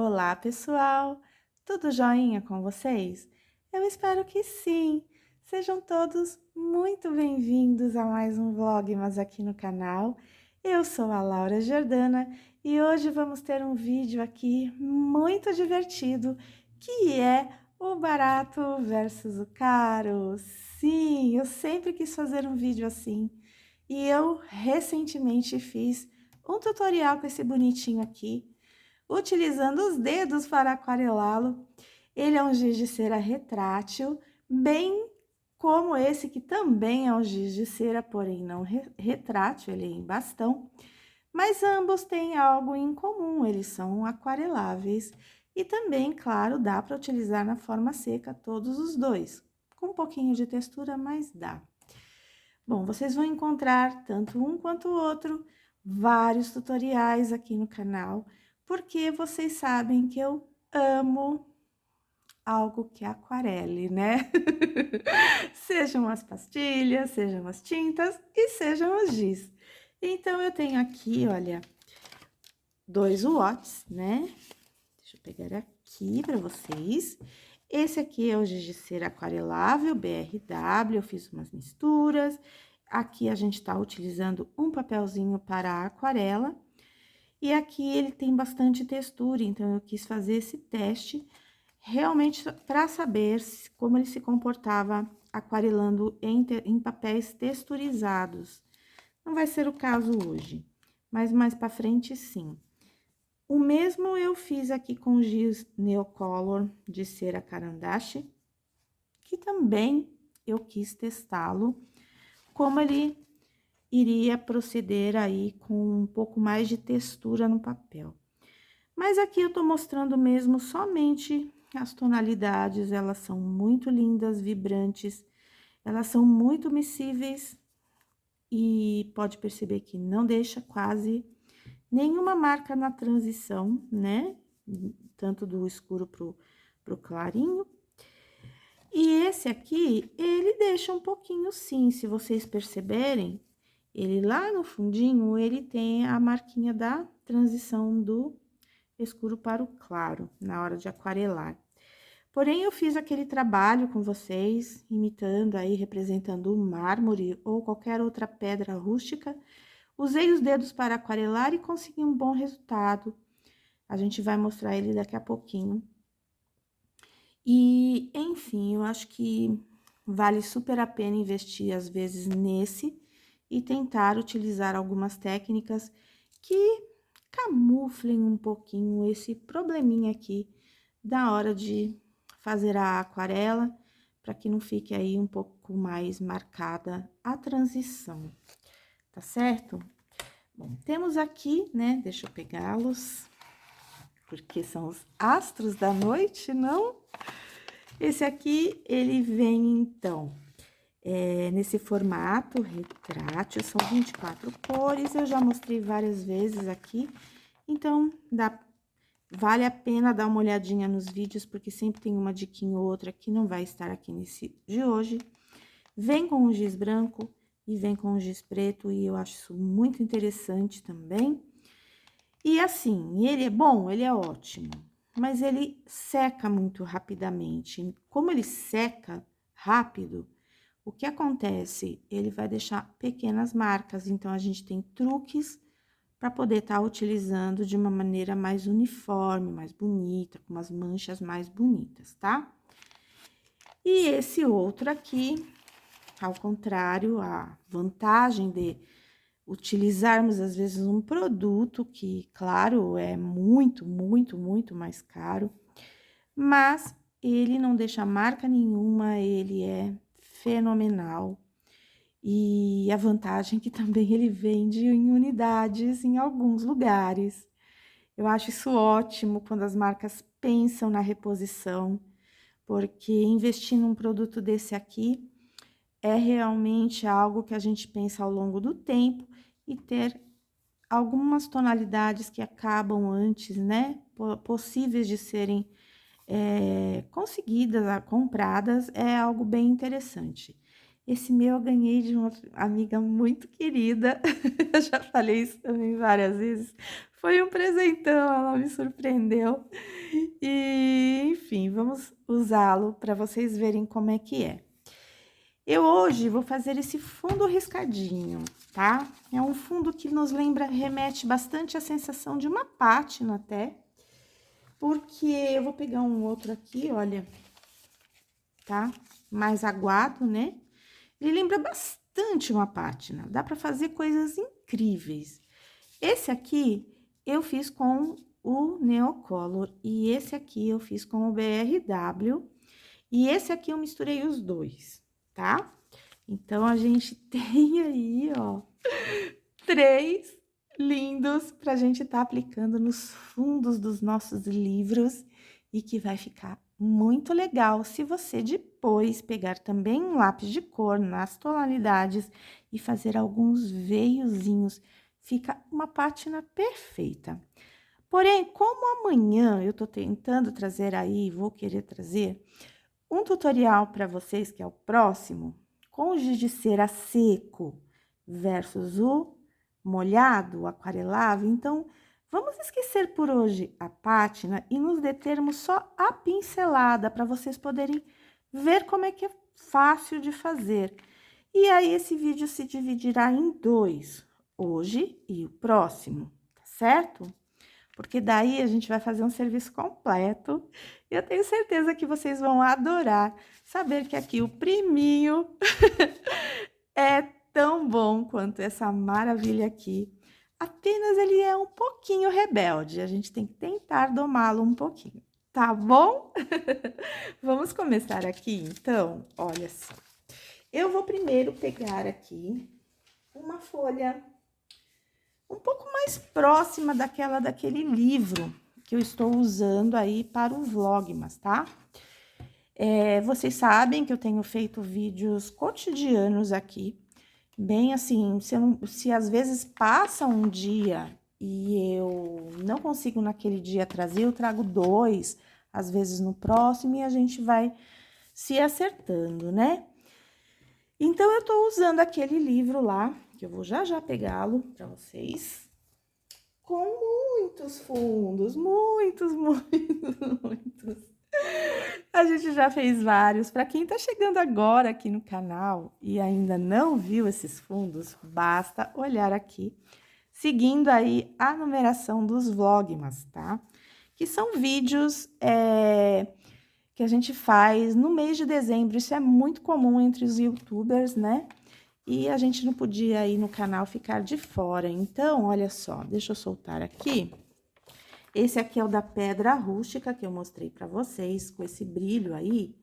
Olá, pessoal! Tudo joinha com vocês? Eu espero que sim! Sejam todos muito bem-vindos a mais um Vlogmas aqui no canal. Eu sou a Laura Jordana e hoje vamos ter um vídeo aqui muito divertido, que é o barato versus o caro. Sim, eu sempre quis fazer um vídeo assim e eu recentemente fiz um tutorial com esse bonitinho aqui, utilizando os dedos para aquarelá-lo. Ele é um giz de cera retrátil, bem como esse que também é um giz de cera, porém não retrátil, ele é em bastão. Mas ambos têm algo em comum, eles são aquareláveis. E também, claro, dá para utilizar na forma seca todos os dois. Com um pouquinho de textura, mas dá. Bom, vocês vão encontrar tanto um quanto o outro, vários tutoriais aqui no canal, porque vocês sabem que eu amo algo que é aquarele, né? Sejam as pastilhas, sejam as tintas e sejam os giz. Então, eu tenho aqui, olha, 2 watts, né? Deixa eu pegar aqui para vocês. Esse aqui é o giz de cera aquarelável BRW, eu fiz umas misturas. Aqui a gente tá utilizando um papelzinho para a aquarela. E aqui ele tem bastante textura, então eu quis fazer esse teste realmente para saber como ele se comportava aquarelando em papéis texturizados. Não vai ser o caso hoje, mas mais para frente sim. O mesmo eu fiz aqui com giz Neocolor de cera Carandache, que também eu quis testá-lo, como ele iria proceder aí com um pouco mais de textura no papel. Mas aqui eu tô mostrando mesmo somente as tonalidades, elas são muito lindas, vibrantes, elas são muito miscíveis e pode perceber que não deixa quase nenhuma marca na transição, né? Tanto do escuro pro clarinho. E esse aqui, ele deixa um pouquinho sim, se vocês perceberem, ele lá no fundinho, ele tem a marquinha da transição do escuro para o claro, na hora de aquarelar. Porém, eu fiz aquele trabalho com vocês, imitando aí, representando o mármore ou qualquer outra pedra rústica. Usei os dedos para aquarelar e consegui um bom resultado. A gente vai mostrar ele daqui a pouquinho. E, enfim, eu acho que vale super a pena investir, às vezes, nesse e tentar utilizar algumas técnicas que camuflem um pouquinho esse probleminha aqui da hora de fazer a aquarela, para que não fique aí um pouco mais marcada a transição, tá certo? Bom, temos aqui, né, deixa eu pegá-los, porque são os astros da noite, não? Esse aqui, ele vem, então, nesse formato retrátil, são 24 cores, eu já mostrei várias vezes aqui, então, vale a pena dar uma olhadinha nos vídeos, porque sempre tem uma diquinha ou outra que não vai estar aqui nesse de hoje. Vem com o giz branco e vem com o giz preto, e eu acho isso muito interessante também. E assim, ele é bom, ele é ótimo, mas ele seca muito rapidamente. Como ele seca rápido, o que acontece? Ele vai deixar pequenas marcas, então a gente tem truques para poder estar utilizando de uma maneira mais uniforme, mais bonita, com umas manchas mais bonitas, tá? E esse outro aqui, ao contrário, a vantagem de utilizarmos, às vezes, um produto que, claro, é muito, muito, muito mais caro, mas ele não deixa marca nenhuma, ele é fenomenal. E a vantagem é que também ele vende em unidades em alguns lugares. Eu acho isso ótimo quando as marcas pensam na reposição, porque investir num produto desse aqui é realmente algo que a gente pensa ao longo do tempo e ter algumas tonalidades que acabam antes, né, possíveis de serem conseguidas, compradas, é algo bem interessante. Esse meu eu ganhei de uma amiga muito querida, eu já falei isso também várias vezes, Foi um presentão, ela me surpreendeu. E, enfim, vamos usá-lo para vocês verem como é que é. Eu hoje vou fazer esse fundo riscadinho, tá? É um fundo que nos lembra, remete bastante à sensação de uma pátina até, porque eu vou pegar um outro aqui, olha, tá? Mais aguado, né? Ele lembra bastante uma pátina, dá para fazer coisas incríveis. Esse aqui eu fiz com o Neocolor e esse aqui eu fiz com o BRW e esse aqui eu misturei os dois, tá? Então, a gente tem aí, ó, 3 lindos pra gente tá aplicando nos fundos dos nossos livros e que vai ficar muito legal se você depois pegar também um lápis de cor nas tonalidades e fazer alguns veiozinhos. Fica uma pátina perfeita. Porém, como amanhã eu tô tentando trazer aí, vou querer trazer um tutorial para vocês, que é o próximo, com o giz de cera seco versus o molhado, o aquarelável. Então, vamos esquecer por hoje a pátina e nos determos só a pincelada, para vocês poderem ver como é que é fácil de fazer. E aí, esse vídeo se dividirá em 2, hoje e o próximo, tá certo? Porque daí a gente vai fazer um serviço completo. E eu tenho certeza que vocês vão adorar saber que aqui o priminho é tão bom quanto essa maravilha aqui. Apenas ele é um pouquinho rebelde. A gente tem que tentar domá-lo um pouquinho, tá bom? Vamos começar aqui, então? Olha só. Eu vou primeiro pegar aqui uma folha um pouco mais próxima daquele livro que eu estou usando aí para o Vlogmas, tá? Vocês sabem que eu tenho feito vídeos cotidianos aqui, bem assim, se às vezes passa um dia e eu não consigo naquele dia trazer, eu trago 2, às vezes no próximo, e a gente vai se acertando, né? Então, eu tô usando aquele livro lá, que eu vou já pegá-lo para vocês, com muitos fundos, muitos, muitos. A gente já fez vários. Para quem tá chegando agora aqui no canal e ainda não viu esses fundos, basta olhar aqui, seguindo aí a numeração dos vlogmas, tá? Que são vídeos que a gente faz no mês de dezembro. Isso é muito comum entre os youtubers, né? E a gente não podia aí no canal ficar de fora. Então, olha só, deixa eu soltar aqui. Esse aqui é o da pedra rústica, que eu mostrei pra vocês, com esse brilho aí.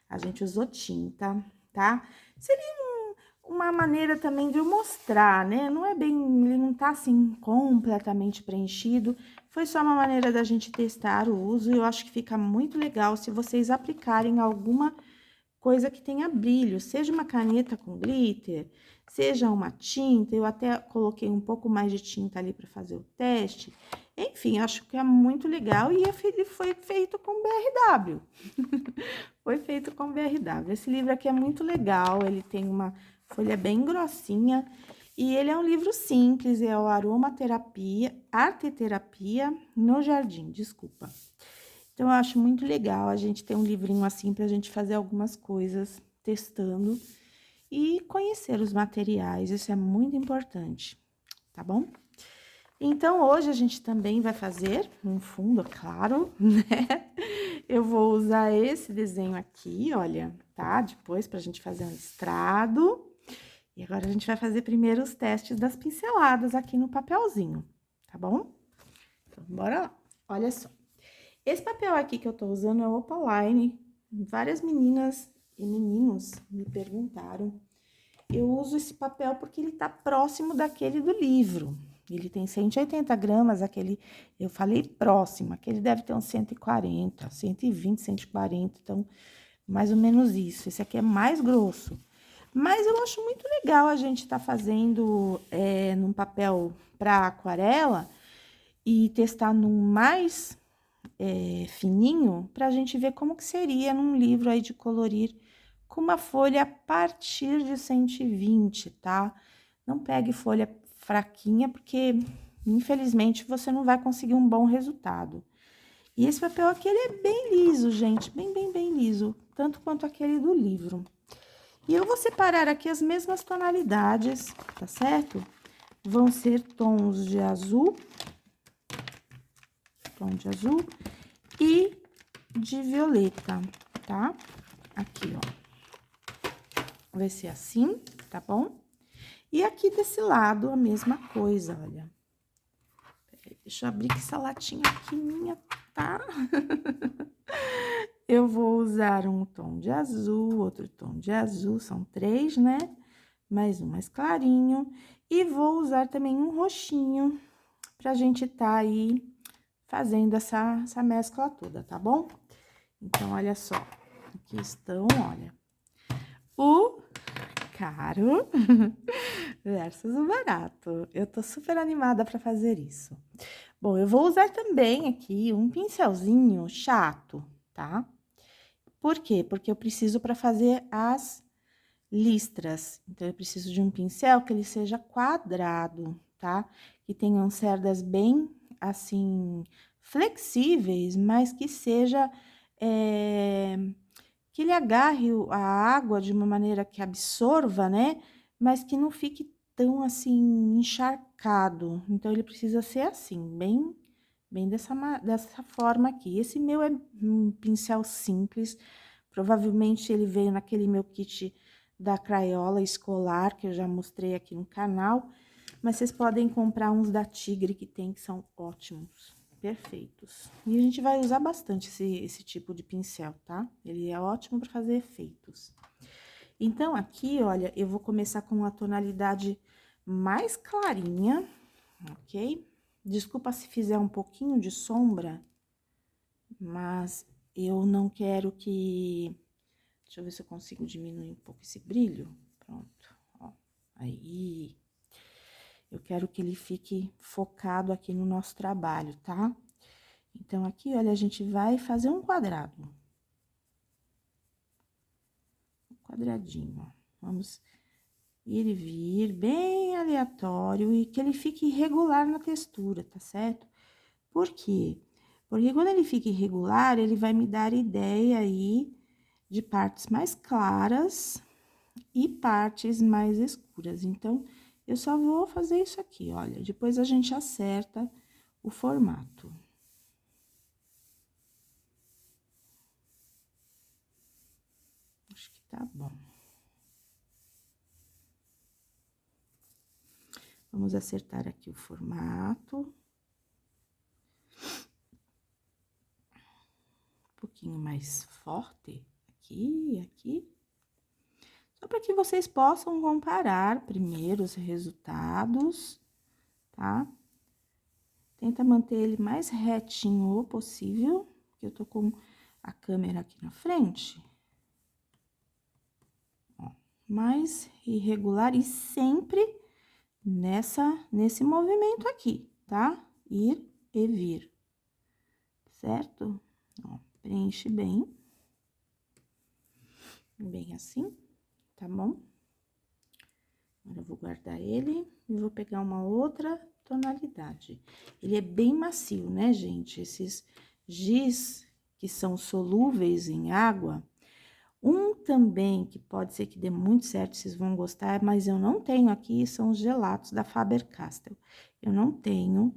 A gente usou tinta, tá? Seria uma maneira também de eu mostrar, né? Não é bem, ele não tá assim completamente preenchido. Foi só uma maneira da gente testar o uso e eu acho que fica muito legal se vocês aplicarem alguma coisa que tenha brilho, seja uma caneta com glitter, seja uma tinta. Eu até coloquei um pouco mais de tinta ali para fazer o teste. Enfim, acho que é muito legal e ele foi feito com BRW. Foi feito com BRW. Esse livro aqui é muito legal, ele tem uma folha bem grossinha e ele é um livro simples, é o Aromaterapia, Arteterapia no Jardim, desculpa. Então, eu acho muito legal a gente ter um livrinho assim pra gente fazer algumas coisas, testando e conhecer os materiais, isso é muito importante, tá bom? Então, hoje a gente também vai fazer um fundo, claro, né? Eu vou usar esse desenho aqui, olha, tá? Depois pra gente fazer um listrado. E agora a gente vai fazer primeiro os testes das pinceladas aqui no papelzinho, tá bom? Então, bora lá. Olha só. Esse papel aqui que eu tô usando é o Opaline. Várias meninas e meninos me perguntaram. Eu uso esse papel porque ele tá próximo daquele do livro. Ele tem 180 gramas, aquele, eu falei próximo, aquele deve ter uns 140, 120, 140, então, mais ou menos isso. Esse aqui é mais grosso. Mas eu acho muito legal a gente tá fazendo num papel para aquarela e testar num mais fininho, pra gente ver como que seria num livro aí de colorir com uma folha a partir de 120, tá? Não pegue folha fraquinha, porque infelizmente você não vai conseguir um bom resultado. E esse papel aqui, ele é bem liso, gente, bem liso, tanto quanto aquele do livro. E eu vou separar aqui as mesmas tonalidades, tá certo? Vão ser tons de azul, tom de azul e de violeta, tá? Aqui, ó. Vai ser assim, tá bom? E aqui desse lado, a mesma coisa, olha. Peraí, deixa eu abrir que essa latinha aqui minha, tá? Eu vou usar um tom de azul, outro tom de azul, são 3, né? Mais um mais clarinho. E vou usar também um roxinho, pra gente tá aí fazendo essa mescla toda, tá bom? Então, olha só, aqui estão, olha, o caro versus o barato. Eu tô super animada pra fazer isso. Bom, eu vou usar também aqui um pincelzinho chato, tá? Por quê? Porque eu preciso para fazer as listras. Então, eu preciso de um pincel que ele seja quadrado, tá? Que tenham cerdas bem, assim, flexíveis, mas que seja... que ele agarre a água de uma maneira que absorva, né? Mas que não fique tão, assim, encharcado. Então, ele precisa ser assim, bem dessa forma aqui. Esse meu é um pincel simples, provavelmente ele veio naquele meu kit da Crayola escolar, que eu já mostrei aqui no canal, mas vocês podem comprar uns da Tigre que tem, que são ótimos, perfeitos. E a gente vai usar bastante esse tipo de pincel, tá? Ele é ótimo para fazer efeitos. Então, aqui, olha, eu vou começar com a tonalidade mais clarinha, ok? Desculpa se fizer um pouquinho de sombra, mas eu não quero que... Deixa eu ver se eu consigo diminuir um pouco esse brilho. Pronto, ó. Aí. Eu quero que ele fique focado aqui no nosso trabalho, tá? Então, aqui, olha, a gente vai fazer um quadrado. Um quadradinho, ó. Vamos ir e vir, bem aleatório, e que ele fique irregular na textura, tá certo? Por quê? Porque quando ele fica irregular, ele vai me dar ideia aí de partes mais claras e partes mais escuras. Então, eu só vou fazer isso aqui, olha. Depois a gente acerta o formato. Acho que tá bom. Vamos acertar aqui o formato. Um pouquinho mais forte aqui e aqui. Só para que vocês possam comparar primeiro os resultados, tá? Tenta manter ele mais retinho possível, porque eu tô com a câmera aqui na frente. Ó, mais irregular e sempre nesse movimento aqui, tá? Ir e vir, certo? Ó, preenche bem assim, tá bom? Agora, eu vou guardar ele e vou pegar uma outra tonalidade. Ele é bem macio, né, gente? Esses giz que são solúveis em água. Um também que pode ser que dê muito certo, vocês vão gostar, mas eu não tenho aqui, são os gelatos da Faber-Castell. Eu não tenho,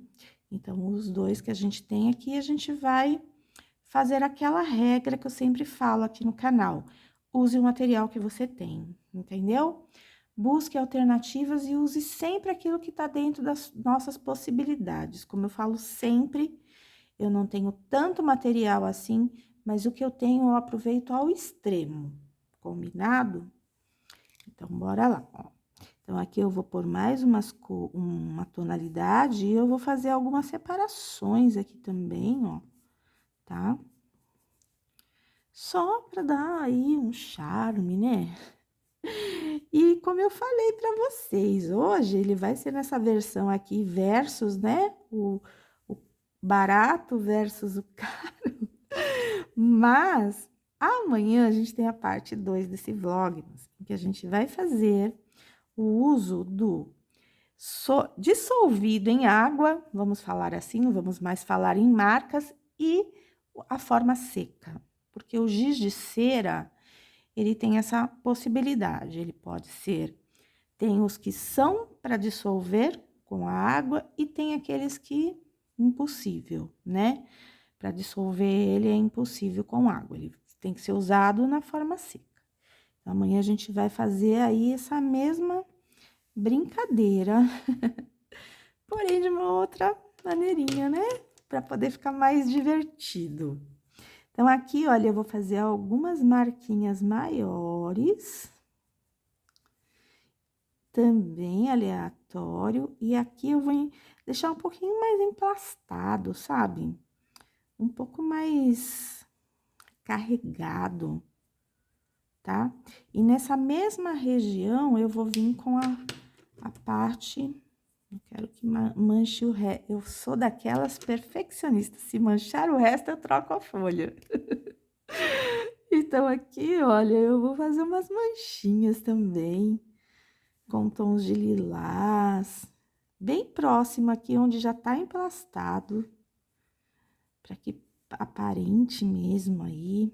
então, os dois que a gente tem aqui, a gente vai fazer aquela regra que eu sempre falo aqui no canal. Use o material que você tem, entendeu? Busque alternativas e use sempre aquilo que está dentro das nossas possibilidades. Como eu falo sempre, eu não tenho tanto material assim, mas o que eu tenho eu aproveito ao extremo, combinado? Então, bora lá, ó. Então, aqui eu vou pôr mais uma tonalidade e eu vou fazer algumas separações aqui também, ó, tá? Só pra dar aí um charme, né? E como eu falei pra vocês, hoje ele vai ser nessa versão aqui, versus, né? O barato versus o caro. Mas amanhã a gente tem a parte 2 desse vlog, em que a gente vai fazer o uso do dissolvido em água, vamos falar assim, não vamos mais falar em marcas, e a forma seca, porque o giz de cera, ele tem essa possibilidade, ele pode ser, tem os que são para dissolver com a água e tem aqueles que impossível, né? Para dissolver ele é impossível com água, ele tem que ser usado na forma seca. Então, amanhã a gente vai fazer aí essa mesma brincadeira, porém de uma outra maneirinha, né? Para poder ficar mais divertido. Então, aqui, olha, eu vou fazer algumas marquinhas maiores, também aleatório, e aqui eu vou deixar um pouquinho mais emplastado, sabe? Um pouco mais carregado, tá? E nessa mesma região, eu vou vir com a parte... Não quero que manche o resto. Eu sou daquelas perfeccionistas. Se manchar o resto, eu troco a folha. Então, aqui, olha, eu vou fazer umas manchinhas também, com tons de lilás, bem próximo aqui, onde já tá emplastado, para que aparente mesmo aí,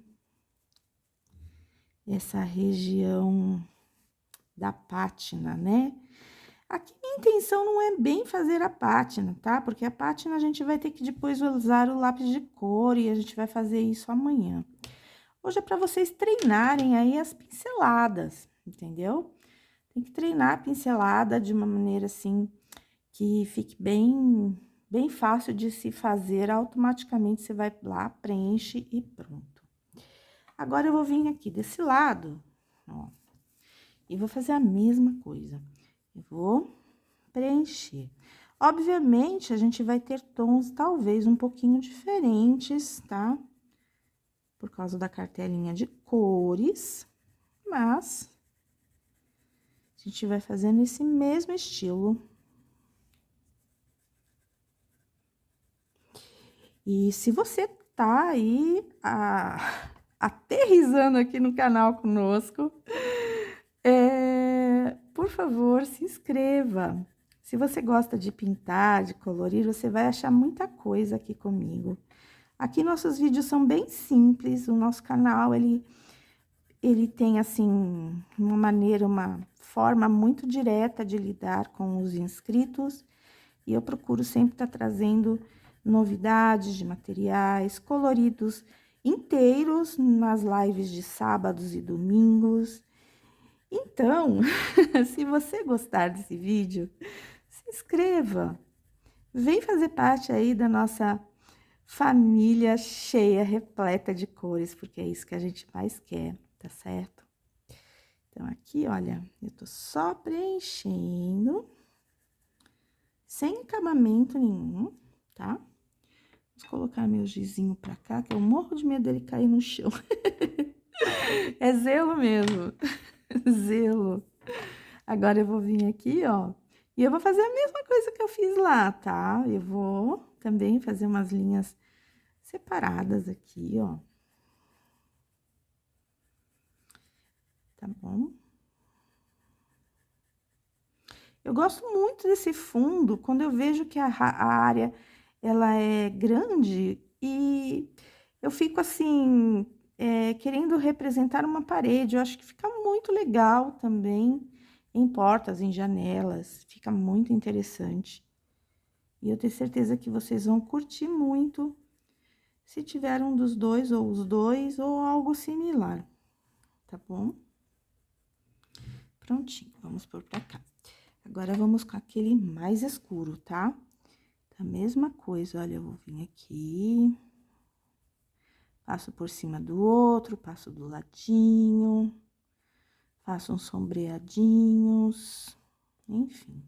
essa região da pátina, né? Aqui minha intenção não é bem fazer a pátina, tá? Porque a pátina a gente vai ter que depois usar o lápis de cor e a gente vai fazer isso amanhã. Hoje é para vocês treinarem aí as pinceladas, entendeu? Tem que treinar a pincelada de uma maneira assim que fique bem fácil de se fazer. Automaticamente você vai lá, preenche e pronto. Agora eu vou vir aqui desse lado, ó, e vou fazer a mesma coisa. Eu vou preencher. Obviamente, a gente vai ter tons talvez um pouquinho diferentes, tá? Por causa da cartelinha de cores, mas a gente vai fazendo esse mesmo estilo. E se você tá aí aterrissando aqui no canal conosco, por favor, se inscreva. Se você gosta de pintar, de colorir, você vai achar muita coisa aqui comigo. Aqui nossos vídeos são bem simples, o nosso canal, ele tem, assim, uma forma muito direta de lidar com os inscritos, e eu procuro sempre estar trazendo novidades de materiais coloridos inteiros nas lives de sábados e domingos. Então, se você gostar desse vídeo, se inscreva, vem fazer parte aí da nossa família cheia, repleta de cores, porque é isso que a gente mais quer, tá certo? Então, aqui, olha, eu tô só preenchendo, sem acabamento nenhum, tá? Vou colocar meu gizinho pra cá, que eu morro de medo dele cair no chão. É zelo mesmo, zelo. Agora, eu vou vir aqui, ó, e eu vou fazer a mesma coisa que eu fiz lá, tá? Eu vou também fazer umas linhas separadas aqui, ó. Tá bom? Eu gosto muito desse fundo, quando eu vejo que a área, ela é grande e eu fico assim, querendo representar uma parede. Eu acho que fica muito legal também em portas, em janelas, fica muito interessante. E eu tenho certeza que vocês vão curtir muito se tiver um dos dois, ou os dois, ou algo similar, tá bom? Prontinho, vamos pôr pra cá. Agora, vamos com aquele mais escuro, tá? A mesma coisa, olha, eu vou vir aqui, passo por cima do outro, passo do ladinho, faço uns sombreadinhos, enfim.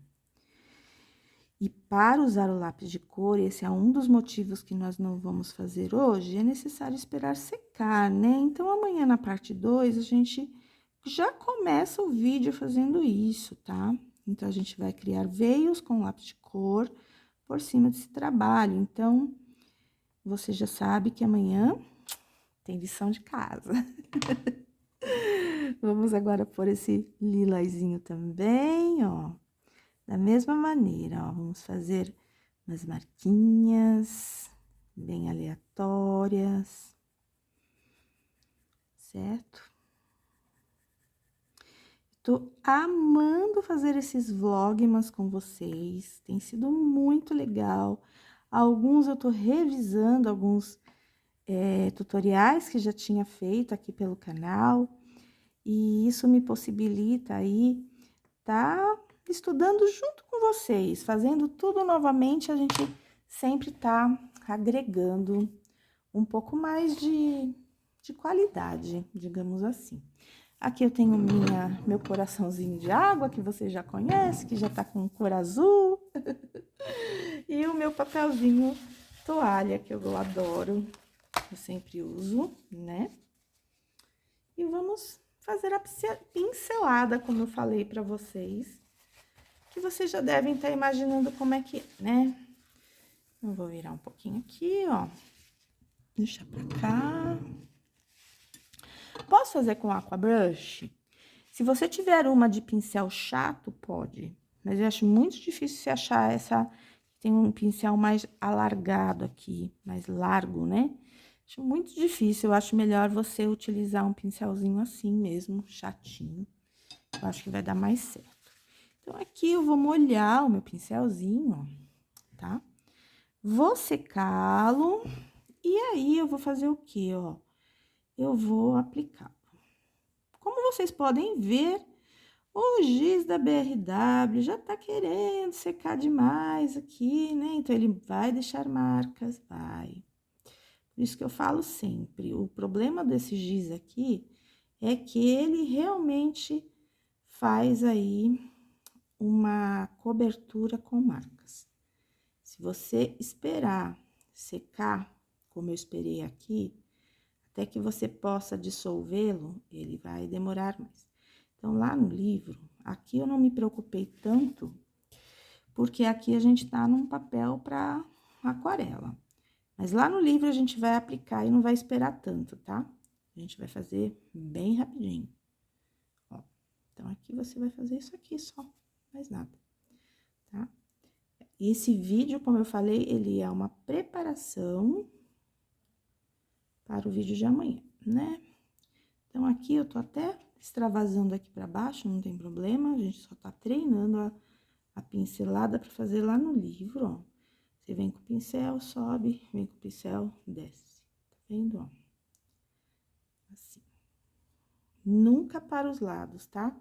E para usar o lápis de cor, esse é um dos motivos que nós não vamos fazer hoje, é necessário esperar secar, né? Então, amanhã na parte 2, a gente já começa o vídeo fazendo isso, tá? Então, a gente vai criar veios com lápis de cor por cima desse trabalho. Então, você já sabe que amanhã tem lição de casa. Vamos agora pôr esse lilazinho também, ó. Da mesma maneira, ó, vamos fazer umas marquinhas bem aleatórias, certo? Tô amando fazer esses vlogmas com vocês, tem sido muito legal. Alguns eu tô revisando, alguns tutoriais que já tinha feito aqui pelo canal, e isso me possibilita aí tá estudando junto com vocês, fazendo tudo novamente, a gente sempre tá agregando um pouco mais de qualidade, digamos assim. Aqui eu tenho meu coraçãozinho de água, que você já conhece, que já tá com cor azul. E o meu papelzinho toalha, que eu adoro, eu sempre uso, né? E vamos fazer a pincelada, como eu falei pra vocês, que vocês já devem estar imaginando como é que é, né? Eu vou virar um pouquinho aqui, ó. Deixar pra cá. Posso fazer com aqua brush? Se você tiver uma de pincel chato, pode. Mas eu acho muito difícil você achar essa... Tem um pincel mais alargado aqui, mais largo, né? Acho muito difícil, eu acho melhor você utilizar um pincelzinho assim mesmo, chatinho. Eu acho que vai dar mais certo. Então, aqui eu vou molhar o meu pincelzinho, ó, tá? Vou secá-lo e aí eu vou fazer o quê, ó? Eu vou aplicar. Como vocês podem ver, o giz da BRW já tá querendo secar demais aqui, né? Então, ele vai deixar marcas, vai. Por isso que eu falo sempre, o problema desse giz aqui é que ele realmente faz aí uma cobertura com marcas. Se você esperar secar, como eu esperei aqui, até que você possa dissolvê-lo, ele vai demorar mais. Então, lá no livro, aqui eu não me preocupei tanto, porque aqui a gente tá num papel para aquarela. Mas lá no livro a gente vai aplicar e não vai esperar tanto, tá? A gente vai fazer bem rapidinho. Ó, então, aqui você vai fazer isso aqui só, mais nada, tá? Esse vídeo, como eu falei, ele é uma preparação para o vídeo de amanhã, né? Então, aqui eu tô até extravasando aqui para baixo, não tem problema, a gente só tá treinando a pincelada para fazer lá no livro, ó. Você vem com o pincel, sobe, vem com o pincel, desce. Tá vendo, ó? Assim. Nunca para os lados, tá?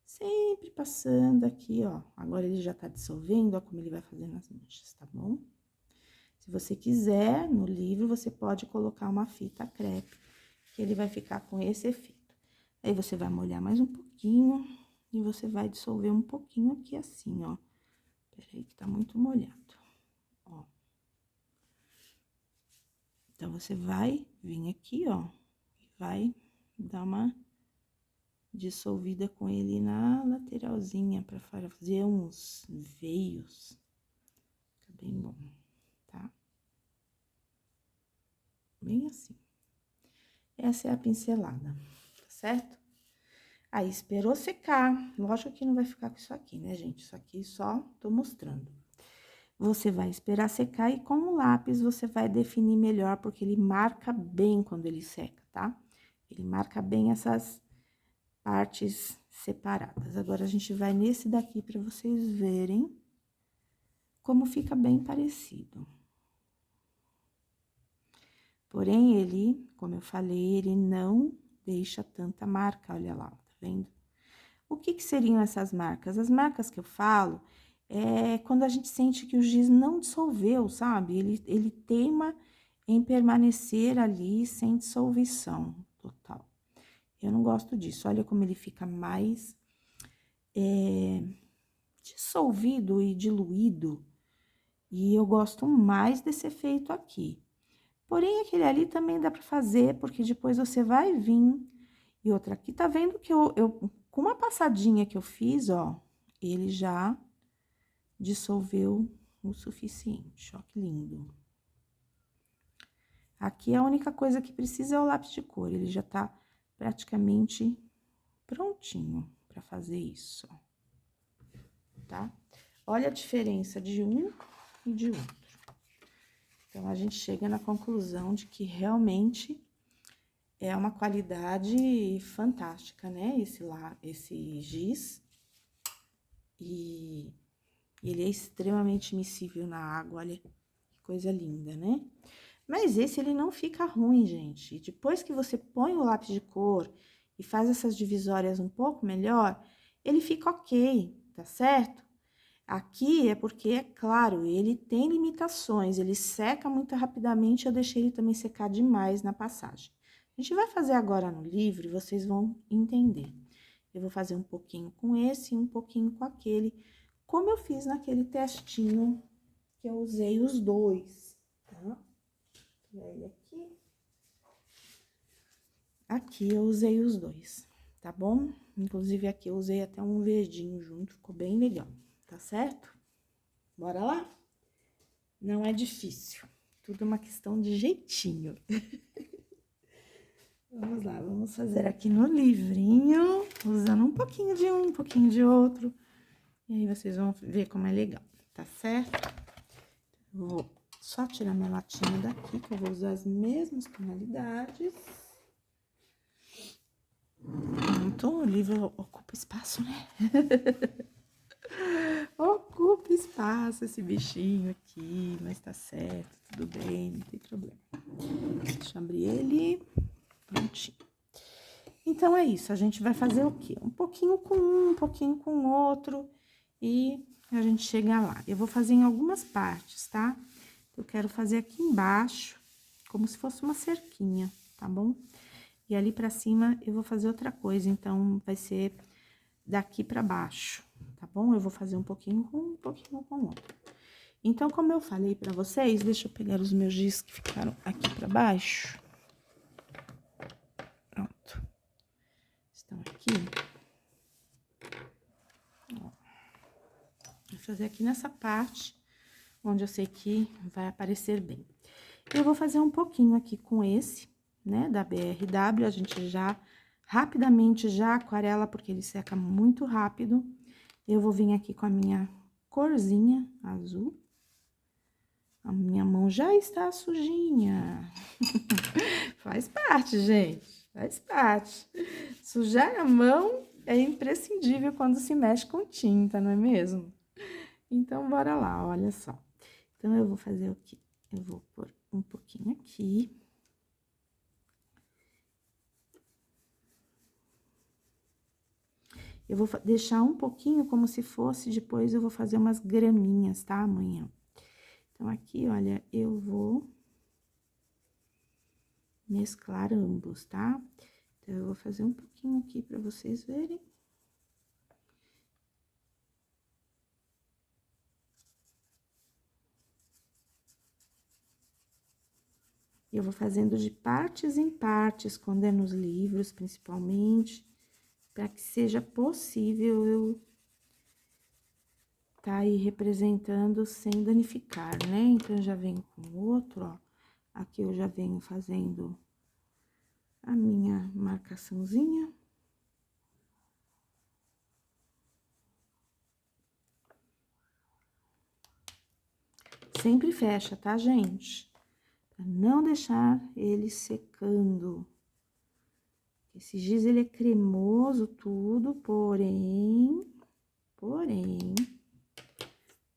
Sempre passando aqui, ó. Agora ele já tá dissolvendo, ó, como ele vai fazendo as manchas, tá bom? Se você quiser, no livro, você pode colocar uma fita crepe, que ele vai ficar com esse efeito. Aí, você vai molhar mais um pouquinho e você vai dissolver um pouquinho aqui assim, ó. Peraí que tá muito molhado, ó. Então, você vai vir aqui, ó, e vai dar uma dissolvida com ele na lateralzinha, pra fazer uns veios. Fica bem bom, tá? Bem assim. Essa é a pincelada, tá certo? Aí, esperou secar. Lógico que não vai ficar com isso aqui, né, gente? Isso aqui só tô mostrando. Você vai esperar secar e com o lápis você vai definir melhor, porque ele marca bem quando ele seca, tá? Ele marca bem essas partes separadas. Agora, a gente vai nesse daqui para vocês verem como fica bem parecido. Porém, ele, como eu falei, ele não deixa tanta marca, olha lá, tá vendo? O que que seriam essas marcas? As marcas que eu falo é quando a gente sente que o giz não dissolveu, sabe? Ele teima em permanecer ali sem dissolução total. Eu não gosto disso, olha como ele fica mais dissolvido e diluído. E eu gosto mais desse efeito aqui. Porém, aquele ali também dá pra fazer, porque depois você vai vir. E outra aqui, tá vendo que com uma passadinha que eu fiz, ó, ele já dissolveu o suficiente, ó, que lindo. Aqui a única coisa que precisa é o lápis de cor, ele já tá praticamente prontinho pra fazer isso, ó, tá? olha a diferença de um e de outro. Então, a gente chega na conclusão de que realmente é uma qualidade fantástica, né? Esse giz. E ele é extremamente miscível na água, olha que coisa linda, né? Mas esse ele não fica ruim, gente. E depois que você põe o lápis de cor e faz essas divisórias um pouco melhor, ele fica ok, tá certo? Aqui é porque, é claro, ele tem limitações, ele seca muito rapidamente, eu deixei ele também secar demais na passagem. A gente vai fazer agora no livro e vocês vão entender. Eu vou fazer um pouquinho com esse e um pouquinho com aquele, como eu fiz naquele testinho que eu usei os dois, tá? Ele aqui. Aqui eu usei os dois, tá bom? Inclusive aqui eu usei até um verdinho junto, ficou bem legal, tá certo? Bora lá? Não é difícil, tudo uma questão de jeitinho. Vamos lá, vamos fazer aqui no livrinho, usando um pouquinho de um pouquinho de outro. E aí, vocês vão ver como é legal, tá certo? Vou só tirar minha latinha daqui, que eu vou usar as mesmas tonalidades. Pronto, o livro ocupa espaço, né? Ocupa espaço esse bichinho aqui, mas tá certo, tudo bem, não tem problema. Deixa eu abrir ele, prontinho. Então, é isso, a gente vai fazer o quê? Um pouquinho com um pouquinho com o outro, e a gente chega lá. Eu vou fazer em algumas partes, tá? Eu quero fazer aqui embaixo, como se fosse uma cerquinha, tá bom? E ali pra cima eu vou fazer outra coisa, então vai ser daqui pra baixo, tá bom? Eu vou fazer um pouquinho com o outro. Então, como eu falei pra vocês, deixa eu pegar os meus giz que ficaram aqui pra baixo. Pronto. Estão aqui. Ó. Vou fazer aqui nessa parte, onde eu sei que vai aparecer bem. Eu vou fazer um pouquinho aqui com esse, né, da BRW, a gente já, rapidamente, já aquarela, porque ele seca muito rápido. Eu vou vir aqui com a minha corzinha azul. A minha mão já está sujinha. Faz parte, gente, faz parte. Sujar a mão é imprescindível quando se mexe com tinta, não é mesmo? Então, bora lá, olha só. Então, eu vou fazer o quê? Eu vou pôr um pouquinho aqui. Eu vou deixar um pouquinho como se fosse, depois eu vou fazer umas graminhas, tá, amanhã? Então, aqui, olha, eu vou mesclar ambos, tá? Então, eu vou fazer um pouquinho aqui pra vocês verem. Eu vou fazendo de partes em partes, quando é nos livros, principalmente, para que seja possível eu tá aí representando sem danificar, né? Então, eu já venho com o outro, ó. Aqui eu já venho fazendo a minha marcaçãozinha. Sempre fecha, tá, gente? Pra não deixar ele secando. Esse giz, ele é cremoso tudo, porém,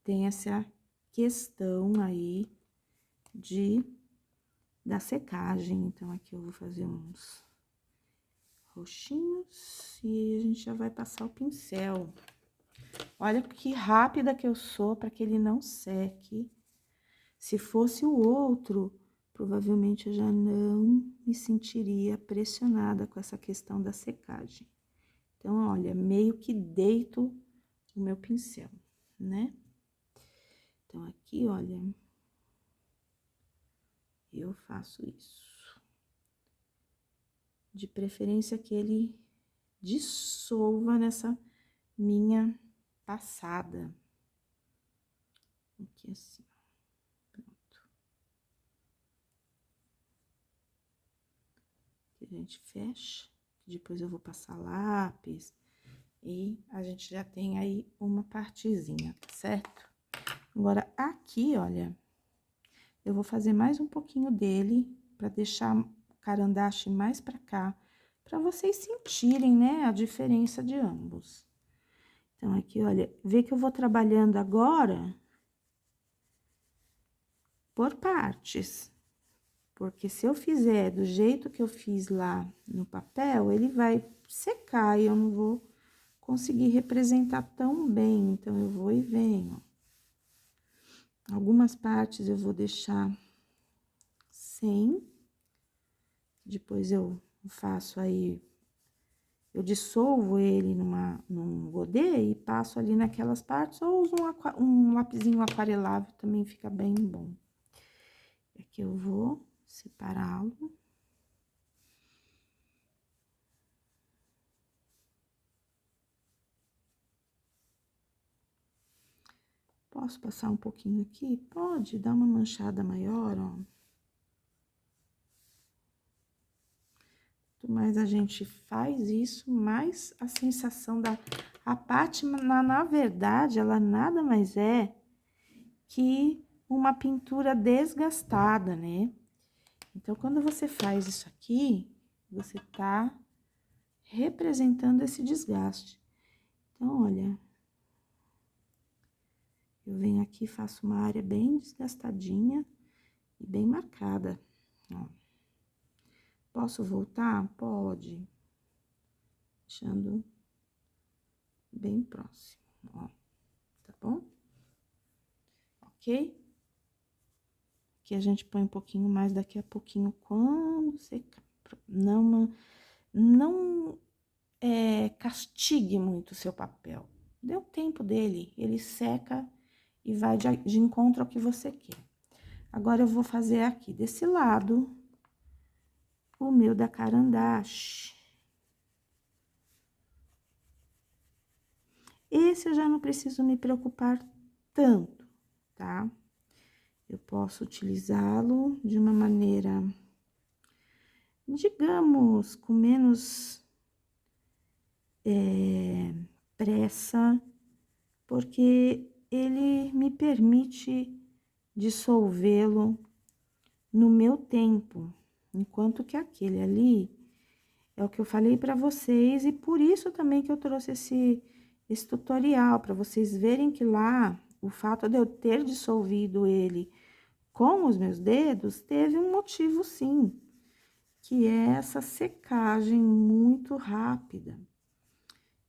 tem essa questão aí da secagem. Então, aqui eu vou fazer uns roxinhos e a gente já vai passar o pincel. Olha que rápida que eu sou para que ele não seque. Se fosse o outro, provavelmente eu já não me sentiria pressionada com essa questão da secagem. Então, olha, meio que deito o meu pincel, né? Então, aqui, olha, eu faço isso. De preferência que ele dissolva nessa minha passada. Aqui assim, pronto. Aqui a gente fecha, depois eu vou passar lápis, E a gente já tem aí uma partezinha, certo? Agora, aqui, olha, eu vou fazer mais um pouquinho dele para deixar o carandache mais para cá, para vocês sentirem, né, a diferença de ambos. Então, aqui, olha, vê que eu vou trabalhando agora por partes. Porque se eu fizer do jeito que eu fiz lá no papel, ele vai secar e eu não vou conseguir representar tão bem. Então, eu vou e venho. Algumas partes eu vou deixar sem. Depois eu faço aí, eu dissolvo ele num godê e passo ali naquelas partes. Ou uso um lapisinho aquarelável, também fica bem bom. Aqui eu vou separá-lo. Posso passar um pouquinho aqui? Pode, dar uma manchada maior, ó. Quanto mais a gente faz isso, mais a sensação da... A parte, na verdade, ela nada mais é que uma pintura desgastada, né? Então, quando você faz isso aqui, você tá representando esse desgaste. Então, olha... Eu venho aqui, faço uma área bem desgastadinha e bem marcada, ó. Posso voltar? Pode. Deixando bem próximo, ó. Tá bom? Ok? Aqui a gente põe um pouquinho mais daqui a pouquinho, quando secar. Não castigue muito o seu papel. Dê o tempo dele, ele seca e vai de encontro ao que você quer. Agora, eu vou fazer aqui, desse lado, o meu da carandache. Esse eu já não preciso me preocupar tanto, tá? Eu posso utilizá-lo de uma maneira, digamos, com menos pressa, porque ele me permite dissolvê-lo no meu tempo, enquanto que aquele ali é o que eu falei para vocês, e por isso também que eu trouxe esse tutorial, para vocês verem que lá, o fato de eu ter dissolvido ele com os meus dedos, teve um motivo sim, que é essa secagem muito rápida.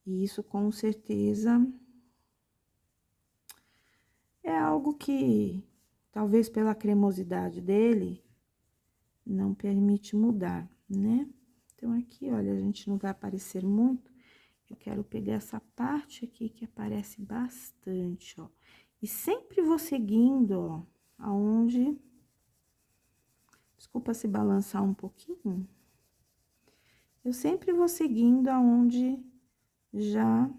E isso, com certeza, é algo que, talvez pela cremosidade dele, não permite mudar, né? Então, aqui, olha, a gente não vai aparecer muito. Eu quero pegar essa parte aqui que aparece bastante, ó. E sempre vou seguindo, ó, aonde... Desculpa se balançar um pouquinho. Eu sempre vou seguindo aonde já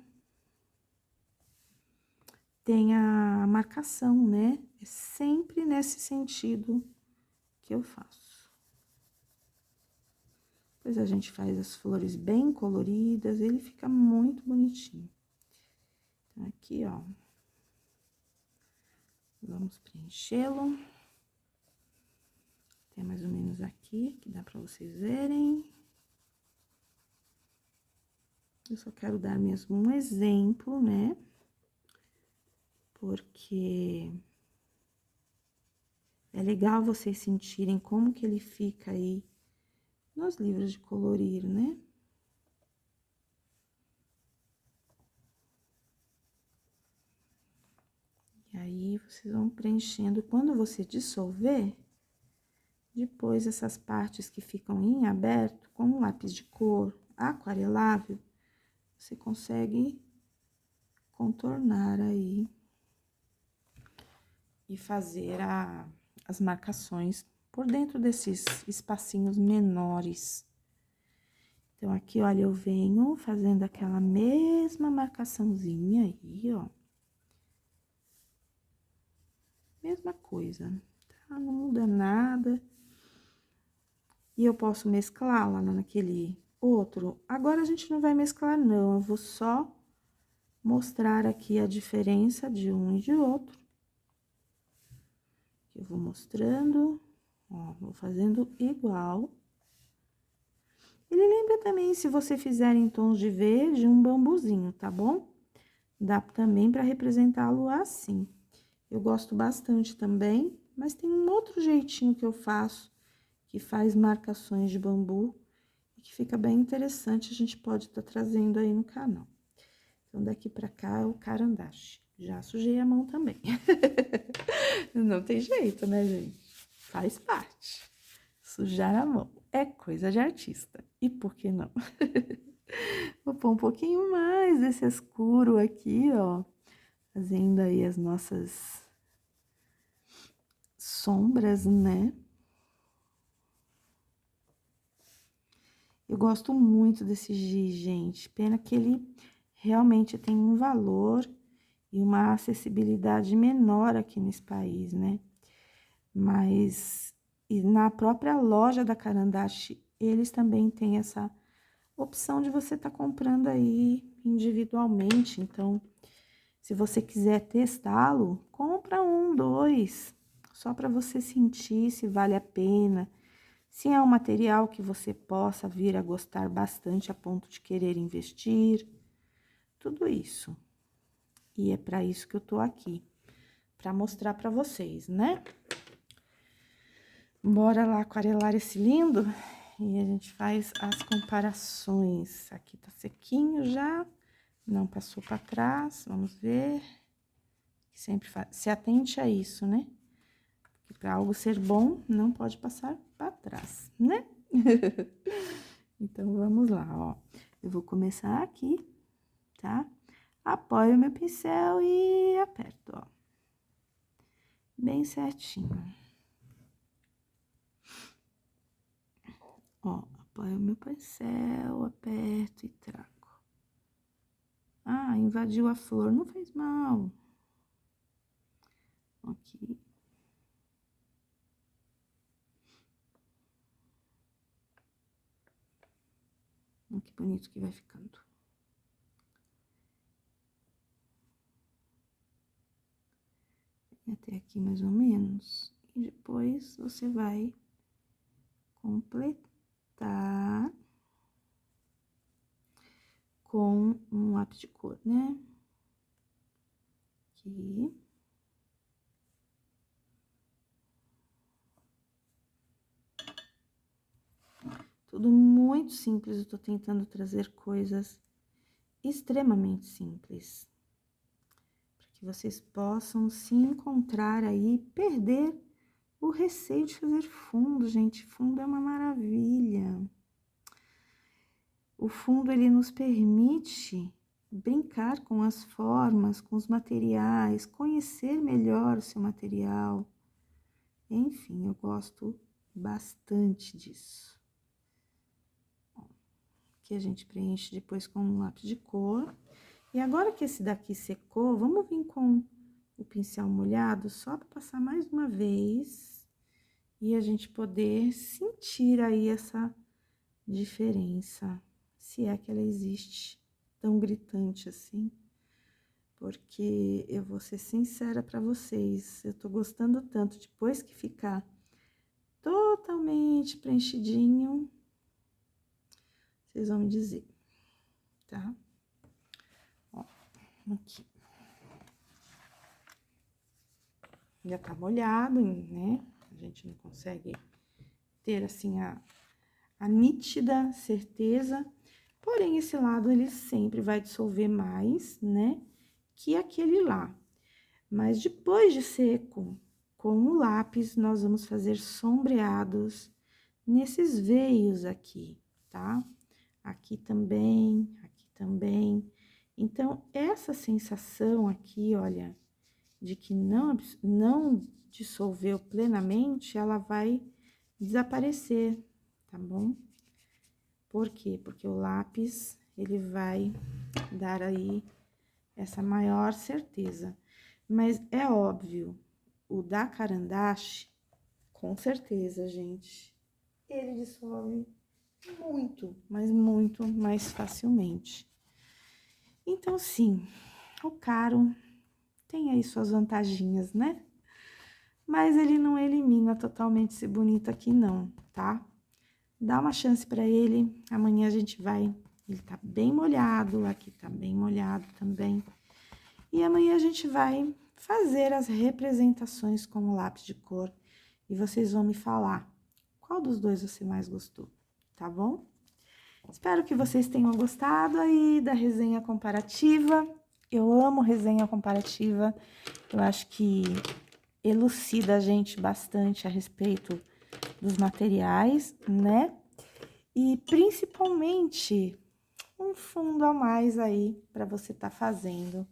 tem a marcação, né? É sempre nesse sentido que eu faço. Depois a gente faz as flores bem coloridas, ele fica muito bonitinho. Então, aqui, ó. Vamos preenchê-lo. Até mais ou menos aqui, que dá pra vocês verem. Eu só quero dar mesmo um exemplo, né? Porque é legal vocês sentirem como que ele fica aí nos livros de colorir, né? E aí, vocês vão preenchendo. Quando você dissolver, depois essas partes que ficam em aberto, com um lápis de cor aquarelável, você consegue contornar aí e fazer as marcações por dentro desses espacinhos menores. Então, aqui, olha, eu venho fazendo aquela mesma marcaçãozinha aí, ó. Mesma coisa, tá? Não muda nada. E eu posso mesclar lá naquele outro. Agora, a gente não vai mesclar, não. Eu vou só mostrar aqui a diferença de um e de outro. Eu vou mostrando, ó, vou fazendo igual. Ele lembra também, se você fizer em tons de verde, um bambuzinho, tá bom? Dá também para representá-lo assim. Eu gosto bastante também, mas tem um outro jeitinho que eu faço, que faz marcações de bambu, e que fica bem interessante, a gente pode estar trazendo aí no canal. Então, daqui pra cá é o carandache. Já sujei a mão também. Não tem jeito, né, gente? Faz parte. Sujar a mão é coisa de artista. E por que não? Vou pôr um pouquinho mais desse escuro aqui, ó. Fazendo aí as nossas sombras, né? Eu gosto muito desse giz, gente. Pena que ele realmente tem um valor e uma acessibilidade menor aqui nesse país, né? Mas e na própria loja da Carandache, eles também têm essa opção de você estar comprando aí individualmente. Então, se você quiser testá-lo, compra um, dois, só para você sentir se vale a pena, se é um material que você possa vir a gostar bastante a ponto de querer investir, tudo isso. E é para isso que eu tô aqui, para mostrar para vocês, né? Bora lá aquarelar esse lindo e a gente faz as comparações. Aqui tá sequinho já, não passou para trás, vamos ver. Sempre se atente a isso, né? Porque para algo ser bom, não pode passar para trás, né? Então, vamos lá, ó. Eu vou começar aqui, tá? Apoio meu pincel e aperto, ó. Bem certinho. Ó, apoio meu pincel, aperto e trago. Ah, invadiu a flor, não fez mal. Aqui. Olha que bonito que vai ficando. Até aqui mais ou menos. E depois você vai completar com um lápis de cor, né? Aqui. Tudo muito simples, eu tô tentando trazer coisas extremamente simples. Para que vocês possam se encontrar aí, perder o receio de fazer fundo, gente. Fundo é uma maravilha. O fundo, ele nos permite brincar com as formas, com os materiais, conhecer melhor o seu material. Enfim, eu gosto bastante disso. Que a gente preenche depois com um lápis de cor. E agora que esse daqui secou, vamos vir com o pincel molhado só para passar mais uma vez e a gente poder sentir aí essa diferença, se é que ela existe tão gritante assim. Porque eu vou ser sincera para vocês, eu tô gostando tanto, depois que ficar totalmente preenchidinho, vocês vão me dizer, tá? Ó, aqui. Já tá molhado, né? A gente não consegue ter, assim, a nítida certeza. Porém, esse lado, ele sempre vai dissolver mais, né? Que aquele lá. Mas depois de seco, com o lápis, nós vamos fazer sombreados nesses veios aqui, tá? Aqui também, aqui também. Então, essa sensação aqui, olha, de que não dissolveu plenamente, ela vai desaparecer, tá bom? Por quê? Porque o lápis, ele vai dar aí essa maior certeza. Mas é óbvio, o da Carandache, com certeza, gente, ele dissolve muito, mas muito mais facilmente. Então, sim, o caro tem aí suas vantaginhas, né? Mas ele não elimina totalmente esse bonito aqui não, tá? Dá uma chance pra ele, amanhã a gente vai... Ele tá bem molhado, aqui tá bem molhado também. E amanhã a gente vai fazer as representações com o lápis de cor. E vocês vão me falar qual dos dois você mais gostou, tá bom? Espero que vocês tenham gostado aí da resenha comparativa. Eu amo resenha comparativa. Eu acho que elucida a gente bastante a respeito dos materiais, né? E principalmente um fundo a mais aí para você estar fazendo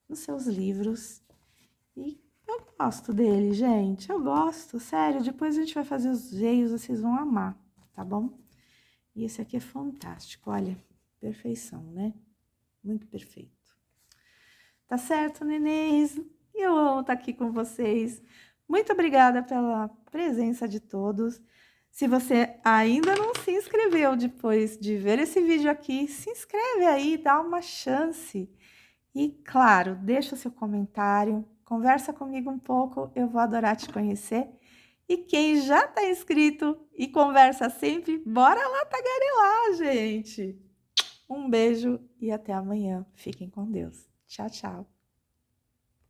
nos seus livros. E eu gosto dele, gente. Eu gosto, sério. Depois a gente vai fazer os veios, vocês vão amar, tá bom? E esse aqui é fantástico, olha, perfeição, né? Muito perfeito. Tá certo, nenéns? Eu amo estar aqui com vocês. Muito obrigada pela presença de todos. Se você ainda não se inscreveu depois de ver esse vídeo aqui, se inscreve aí, dá uma chance. E, claro, deixa o seu comentário, conversa comigo um pouco, eu vou adorar te conhecer. E quem já está inscrito e conversa sempre, bora lá tagarelar, gente! Um beijo e até amanhã. Fiquem com Deus. Tchau, tchau.